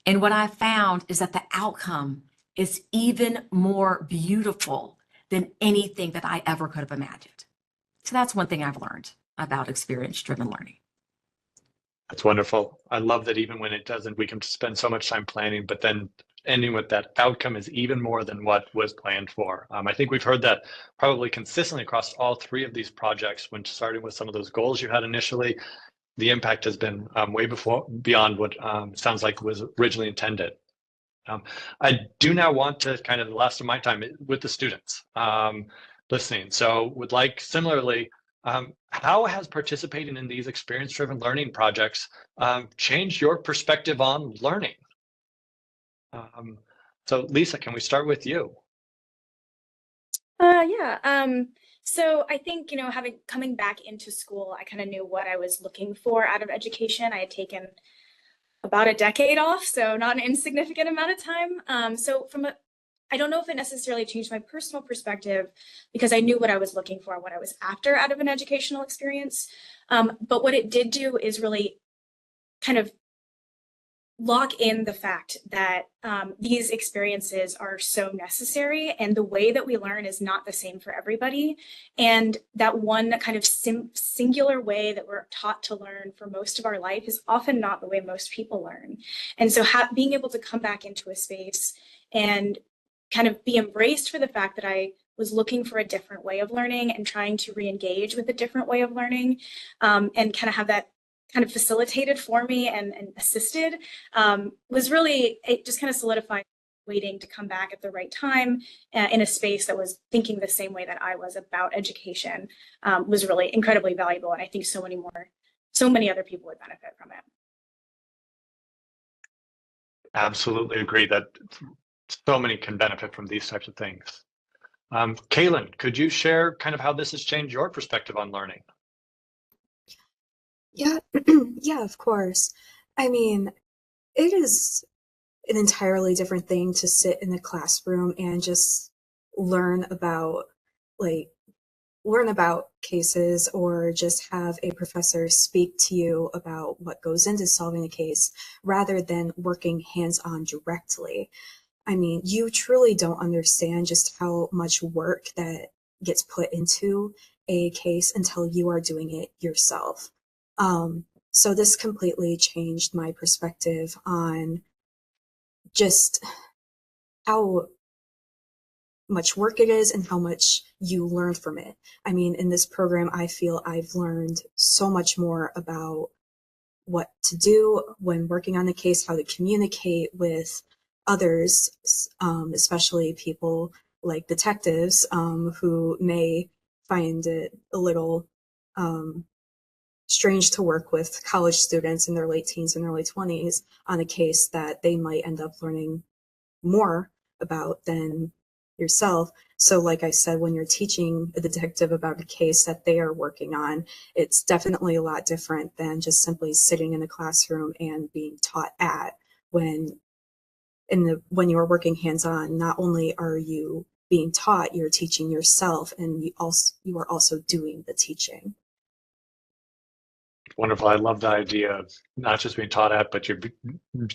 And what I found is that the outcome is even more beautiful than anything that I ever could have imagined. So that's one thing I've learned about experience-driven learning. That's wonderful. I love that even when it doesn't, we can spend so much time planning, but then ending with that outcome is even more than what was planned for. I think we've heard that probably consistently across all three of these projects. When starting with some of those goals you had initially, the impact has been way beyond what sounds like was originally intended. I do now want to kind of the last of my time with the students listening. So would like similarly, how has participating in these experience-driven learning projects changed your perspective on learning? So Lisa, can we start with you? So I think, coming back into school, I kind of knew what I was looking for out of education. I had taken about a decade off, so not an insignificant amount of time. I don't know if it necessarily changed my personal perspective because I knew what I was looking for, what I was after out of an educational experience. But what it did do is really kind of lock in the fact that these experiences are so necessary, and the way that we learn is not the same for everybody. And that one kind of singular way that we're taught to learn for most of our life is often not the way most people learn. And so being able to come back into a space and kind of be embraced for the fact that I was looking for a different way of learning and trying to re-engage with a different way of learning, and kind of have that kind of facilitated for me and assisted, was really, it just kind of solidified waiting to come back at the right time in a space that was thinking the same way that I was about education, was really incredibly valuable. And I think so many other people would benefit from it. Absolutely agree that so many can benefit from these types of things. Kailyn, could you share kind of how this has changed your perspective on learning? Yeah, yeah, of course. I mean, it is an entirely different thing to sit in the classroom and just learn about cases, or just have a professor speak to you about what goes into solving a case rather than working hands-on directly. I mean, you truly don't understand just how much work that gets put into a case until you are doing it yourself. So this completely changed my perspective on just how much work it is and how much you learn from it. I mean, in this program, I feel I've learned so much more about what to do when working on a case, how to communicate with others, especially people like detectives, who may find it a little strange to work with college students in their late teens and early 20s on a case that they might end up learning more about than yourself. So like I said, when you're teaching a detective about a case that they are working on, it's definitely a lot different than just simply sitting in a classroom and being taught at. When you are working hands-on, not only are you being taught, you're teaching yourself, and you are also doing the teaching. Wonderful. I love the idea of not just being taught at, but you're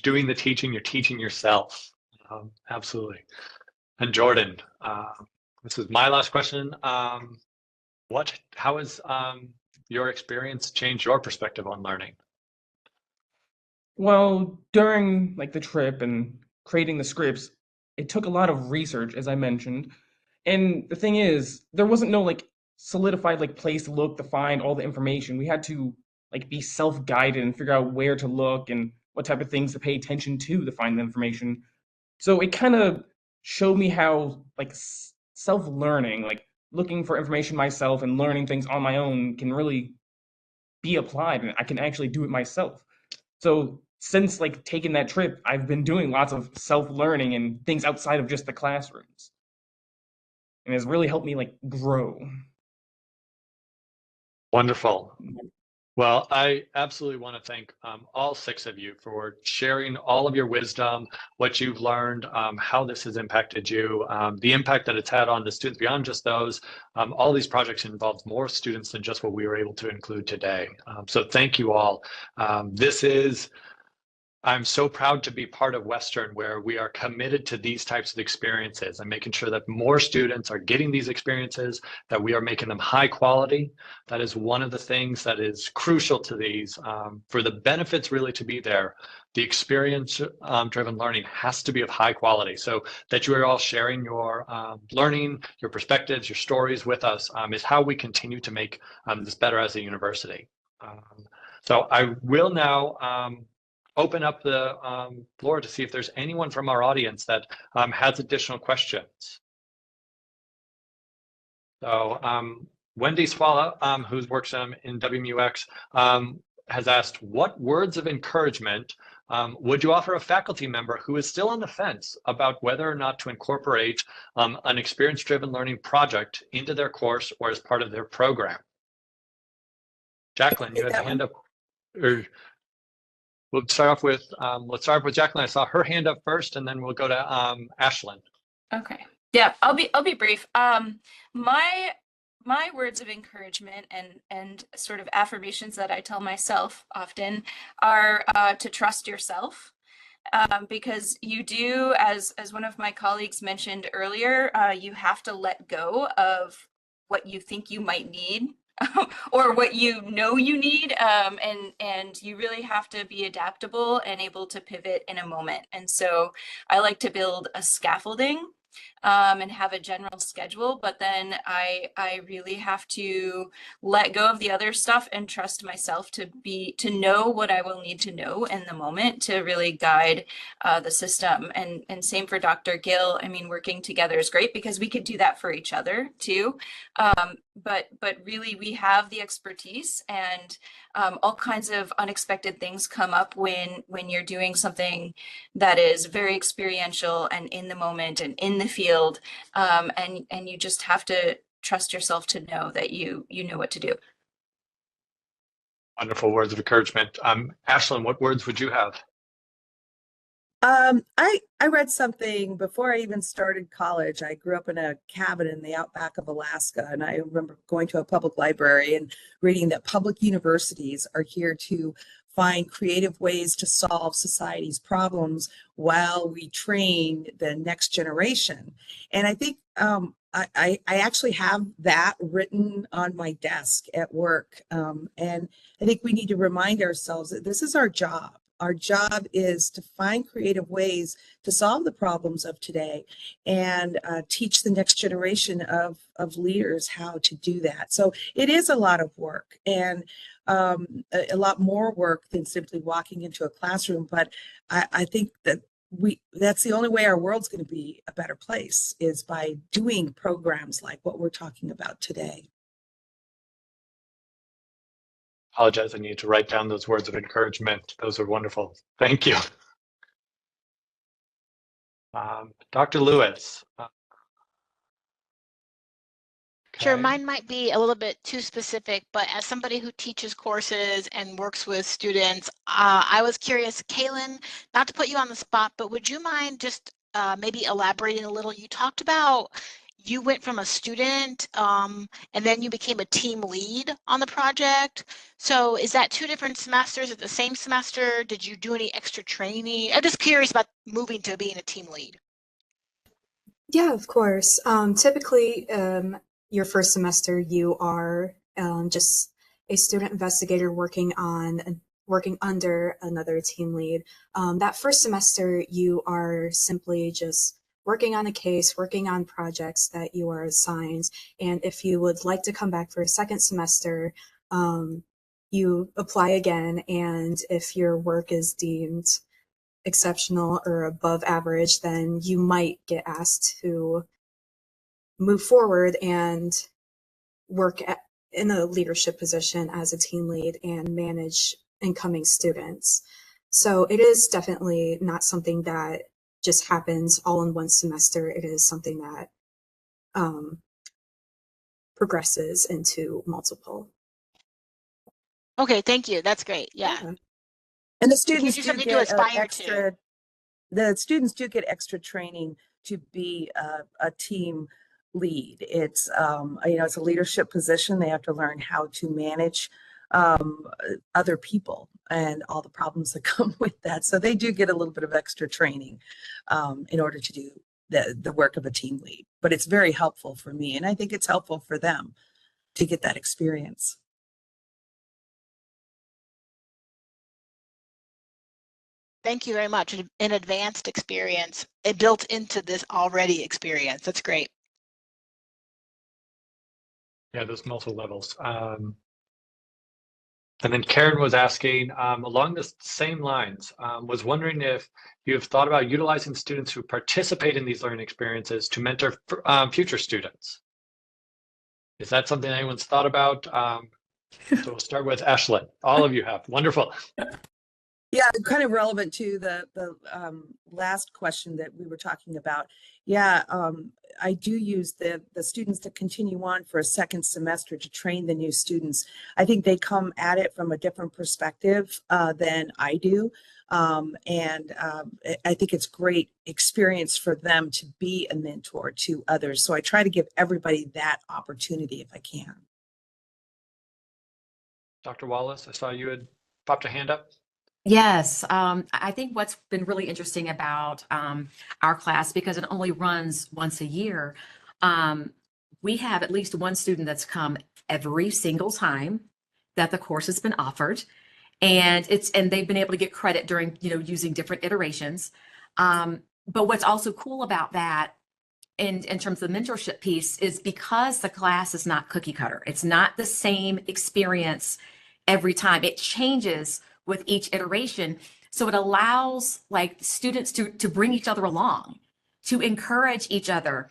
doing the teaching, you're teaching yourself. Absolutely. And Jordan, this is my last question. How has your experience changed your perspective on learning? Well, during the trip and creating the scripts, it took a lot of research, as I mentioned. And the thing is, there wasn't no solidified place to look to find all the information. We had to be self-guided and figure out where to look and what type of things to pay attention to find the information. So it kind of showed me how self-learning, looking for information myself and learning things on my own can really be applied, and I can actually do it myself. So since taking that trip, I've been doing lots of self-learning and things outside of just the classrooms. And it's really helped me grow. Wonderful. Well, I absolutely want to thank all six of you for sharing all of your wisdom, what you've learned, how this has impacted you, the impact that it's had on the students beyond just those. All these projects involve more students than just what we were able to include today. So thank you all. This is I'm so proud to be part of Western, where we are committed to these types of experiences and making sure that more students are getting these experiences, that we are making them high quality. That is one of the things that is crucial to these. For the benefits really to be there, the experience driven learning has to be of high quality. So that you are all sharing your learning, your perspectives, your stories with us is how we continue to make this better as a university. So I will now open up the floor to see if there's anyone from our audience that has additional questions. So Wendy Swala, who works in WMUX, has asked, what words of encouragement would you offer a faculty member who is still on the fence about whether or not to incorporate an experience-driven learning project into their course or as part of their program? Jacklyn, you had a hand up. Or we'll start off with Jacklyn. I saw her hand up first, and then we'll go to Ashlyn. Okay. Yeah, I'll be brief. My words of encouragement and sort of affirmations that I tell myself often are to trust yourself. Because you do, as one of my colleagues mentioned earlier, you have to let go of what you think you might need or what you know you need, and you really have to be adaptable and able to pivot in a moment. And so I like to build a scaffolding and have a general schedule, but then I really have to let go of the other stuff and trust myself to know what I will need to know in the moment to really guide the system. And same for Dr. Gill. I mean, working together is great because we could do that for each other too. But really we have the expertise, and all kinds of unexpected things come up when you're doing something that is very experiential and in the moment and in the field, and you just have to trust yourself to know that you know what to do. Wonderful words of encouragement. Ashlyn, what words would you have? I read something before I even started college. I grew up in a cabin in the outback of Alaska, and I remember going to a public library and reading that public universities are here to find creative ways to solve society's problems while we train the next generation. And I think I actually have that written on my desk at work. And I think we need to remind ourselves that this is our job. Our job is to find creative ways to solve the problems of today and teach the next generation of leaders how to do that. So it is a lot of work, and a lot more work than simply walking into a classroom. But I think that that's the only way our world's going to be a better place, is by doing programs like what we're talking about today. Apologize, I need to write down those words of encouragement. Those are wonderful. Thank you. Dr. Lewis. Sure, Okay. mine might be a little bit too specific, but as somebody who teaches courses and works with students, I was curious, Kailyn, not to put you on the spot, but would you mind just maybe elaborating a little? You talked about you went from a student and then you became a team lead on the project. So is that 2 different semesters at the same semester? Did you do any extra training? I'm just curious about moving to being a team lead. Yeah, of course. Typically, your first semester, you are just a student investigator working under another team lead. That first semester, you are simply just working on a case, working on projects that you are assigned. And if you would like to come back for a second semester, you apply again. And if your work is deemed exceptional or above average, then you might get asked to move forward and work in a leadership position as a team lead and manage incoming students. So it is definitely not something that just happens all in one semester. It is something that progresses into multiple. Okay, thank you. That's great. Yeah. And the students Gives do you something to get aspire extra. to. The students do get extra training to be a team lead. It's it's a leadership position. They have to learn how to manage other people and all the problems that come with that. So they do get a little bit of extra training in order to do the work of a team lead. But it's very helpful for me, and I think it's helpful for them to get that experience. Thank you very much. An advanced experience, it built into this already experience. That's great. Yeah, there's multiple levels. And then Karen was asking, along the same lines, was wondering if you have thought about utilizing students who participate in these learning experiences to mentor future students. Is that something anyone's thought about? So we'll start with Ashlyn. All of you have. Wonderful. Yeah, kind of relevant to the last question that we were talking about. Yeah, I do use the students to continue on for a second semester to train the new students. I think they come at it from a different perspective than I do. And I think it's great experience for them to be a mentor to others. So I try to give everybody that opportunity if I can. Dr. Wallace, I saw you had popped a hand up. Yes, I think what's been really interesting about our class, because it only runs once a year, we have at least one student that's come every single time that the course has been offered, and they've been able to get credit during, using different iterations. But what's also cool about that in terms of the mentorship piece is because the class is not cookie cutter. It's not the same experience every time. It changes with each iteration. So it allows like students to bring each other along, to encourage each other,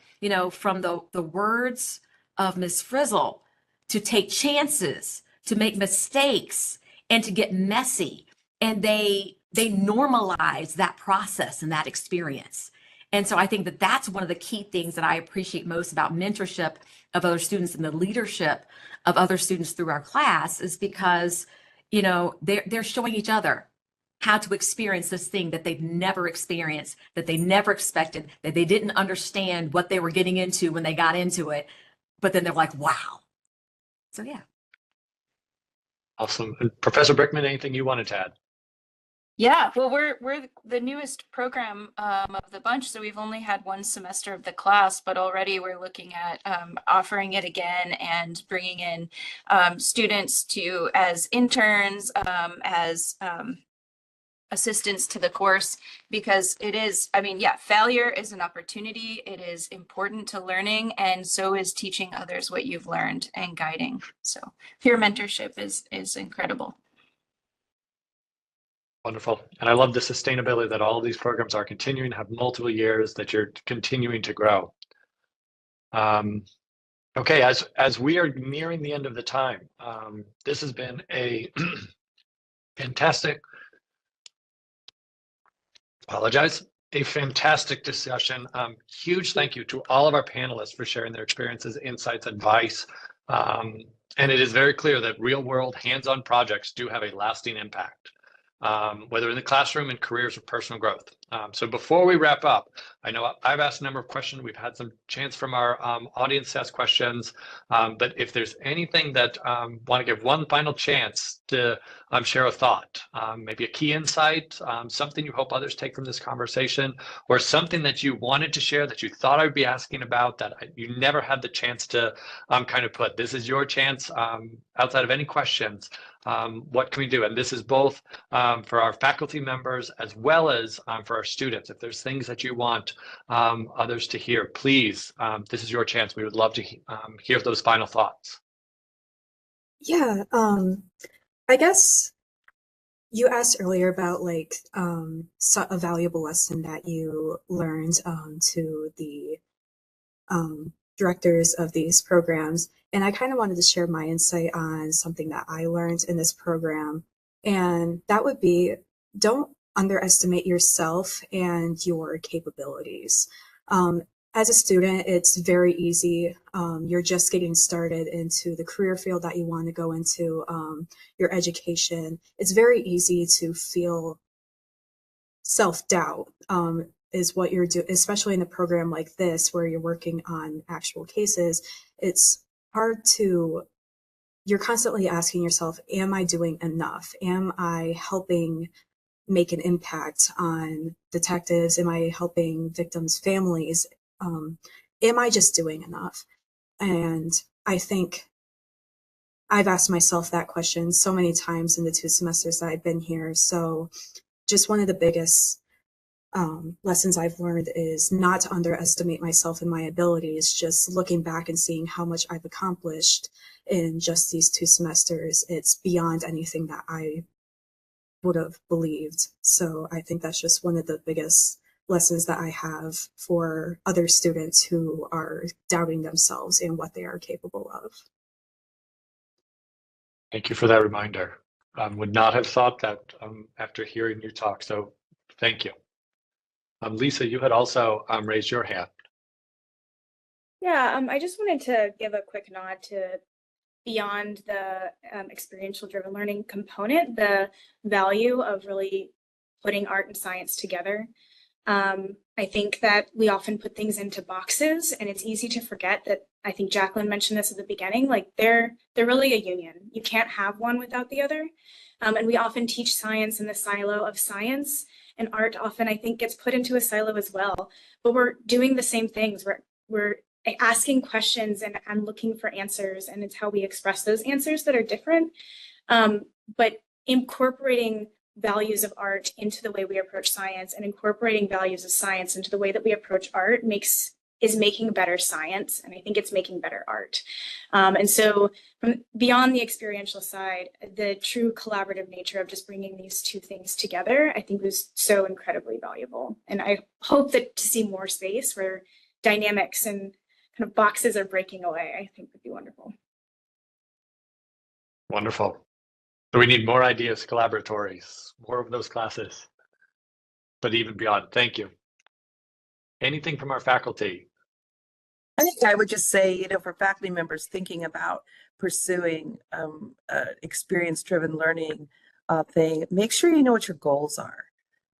from the words of Miss Frizzle, to take chances, to make mistakes, and to get messy. And they normalize that process and that experience. And so I think that that's one of the key things that I appreciate most about mentorship of other students and the leadership of other students through our class is because they're showing each other how to experience this thing that they've never experienced, that they never expected, that they didn't understand what they were getting into when they got into it. But then they're like, wow. So, yeah. Awesome. And Professor Brickman, anything you wanted to add? Yeah, well, we're the newest program of the bunch, so we've only had one semester of the class, but already we're looking at offering it again and bringing in students as interns, as assistants to the course, because it is, failure is an opportunity. It is important to learning, and so is teaching others what you've learned and guiding. So peer mentorship is incredible. Wonderful. And I love the sustainability that all of these programs are continuing to have multiple years, that you're continuing to grow. Okay, as we are nearing the end of the time, this has been a fantastic, a fantastic discussion. Huge thank you to all of our panelists for sharing their experiences, insights, advice. And it is very clear that real world hands-on projects do have a lasting impact. Whether in the classroom, in careers, or personal growth. So before we wrap up, I know I've asked a number of questions. We've had some chance from our audience to ask questions. But if there's anything that want to give one final chance to share a thought, maybe a key insight, something you hope others take from this conversation, or something that you wanted to share that you thought I would be asking about that you never had the chance to kind of put. This is your chance outside of any questions. What can we do? And this is both for our faculty members as well as for our students. If there's things that you want others to hear, please, this is your chance. We would love to hear those final thoughts. Yeah, I guess you asked earlier about a valuable lesson that you learned to the directors of these programs. And I kind of wanted to share my insight on something that I learned in this program. And that would be, don't underestimate yourself and your capabilities. As a student, it's very easy. You're just getting started into the career field that you want to go into, your education. It's very easy to feel self-doubt. Is what you're doing, especially in a program like this where you're working on actual cases. It's hard to you're constantly asking yourself, am I doing enough? Am I helping make an impact on detectives? Am I helping victims' families? Am I just doing enough? And I think I've asked myself that question so many times in the 2 semesters that I've been here. So just one of the biggest lessons I've learned is not to underestimate myself and my abilities, just looking back and seeing how much I've accomplished in just these 2 semesters. It's beyond anything that I would have believed. So I think that's just one of the biggest lessons that I have for other students who are doubting themselves and what they are capable of. Thank you for that reminder. Would not have thought that after hearing your talk, so thank you. Lisa, you had also raised your hand. Yeah, I just wanted to give a quick nod to beyond the experiential driven learning component, the value of really putting art and science together. I think that we often put things into boxes, and it's easy to forget that. I think Jacklyn mentioned this at the beginning, like they're really a union. You can't have one without the other. And we often teach science in the silo of science, and art often, I think, gets put into a silo as well. But we're doing the same things. We're asking questions and looking for answers, and it's how we express those answers that are different. But incorporating values of art into the way we approach science and incorporating values of science into the way that we approach art is making better science, and I think it's making better art. And so from beyond the experiential side, the true collaborative nature of just bringing these 2 things together, I think was so incredibly valuable. And I hope that to see more space where dynamics and kind of boxes are breaking away, I think would be wonderful. Wonderful. So we need more ideas, collaboratories, more of those classes, but even beyond. Thank you. Anything from our faculty? I think I would just say, for faculty members thinking about pursuing experience-driven learning thing, make sure you know what your goals are.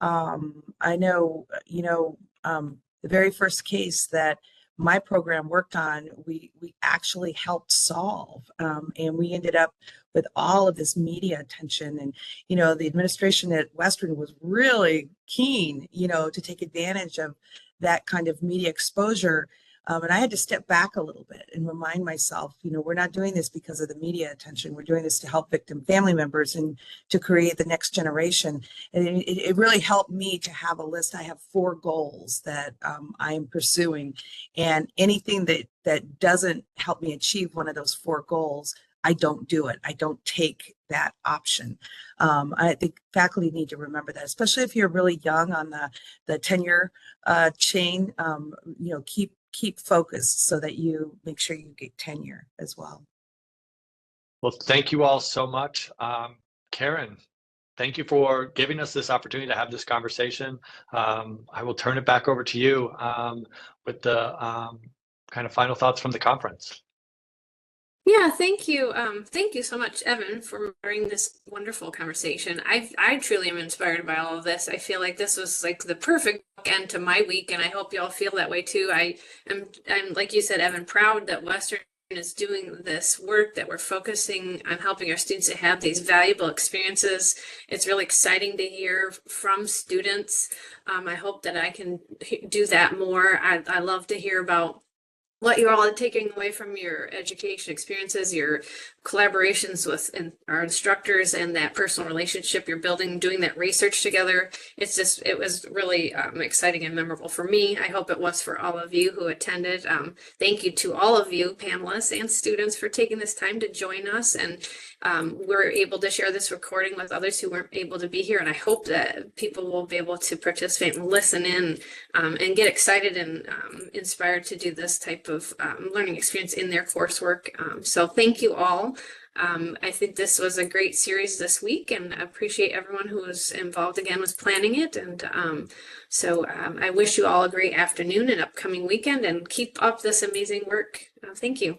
I know, the very first case that my program worked on, we actually helped solve, and we ended up with all of this media attention. And, the administration at Western was really keen, to take advantage of that kind of media exposure. And I had to step back a little bit and remind myself, we're not doing this because of the media attention. We're doing this to help victim family members and to create the next generation. And it really helped me to have a list. I have 4 goals that I am pursuing. And anything that doesn't help me achieve one of those 4 goals, I don't do it. I don't take that option. I think faculty need to remember that, especially if you're really young on the tenure chain. Keep focused so that you make sure you get tenure as well. Well, thank you all so much. Karen, thank you for giving us this opportunity to have this conversation. I will turn it back over to you with the kind of final thoughts from the conference. Yeah, thank you. Thank you so much, Evan, for bringing this wonderful conversation. I truly am inspired by all of this. I feel like this was like the perfect end to my week, and I hope y'all feel that way too. I'm like you said, Evan, proud that Western is doing this work, that we're focusing on helping our students to have these valuable experiences. It's really exciting to hear from students. I hope that I can do that more. I love to hear about what you're all taking away from your education experiences, your collaborations with our instructors, and that personal relationship you're building, doing that research together. It was really exciting and memorable for me. I hope it was for all of you who attended. Thank you to all of you, panelists and students, for taking this time to join us. And we're able to share this recording with others who weren't able to be here. And I hope that people will be able to participate and listen in and get excited and inspired to do this type of learning experience in their coursework. So thank you all. I think this was a great series this week, and I appreciate everyone who was involved again with planning it. And so I wish you all a great afternoon and upcoming weekend, and keep up this amazing work. Thank you.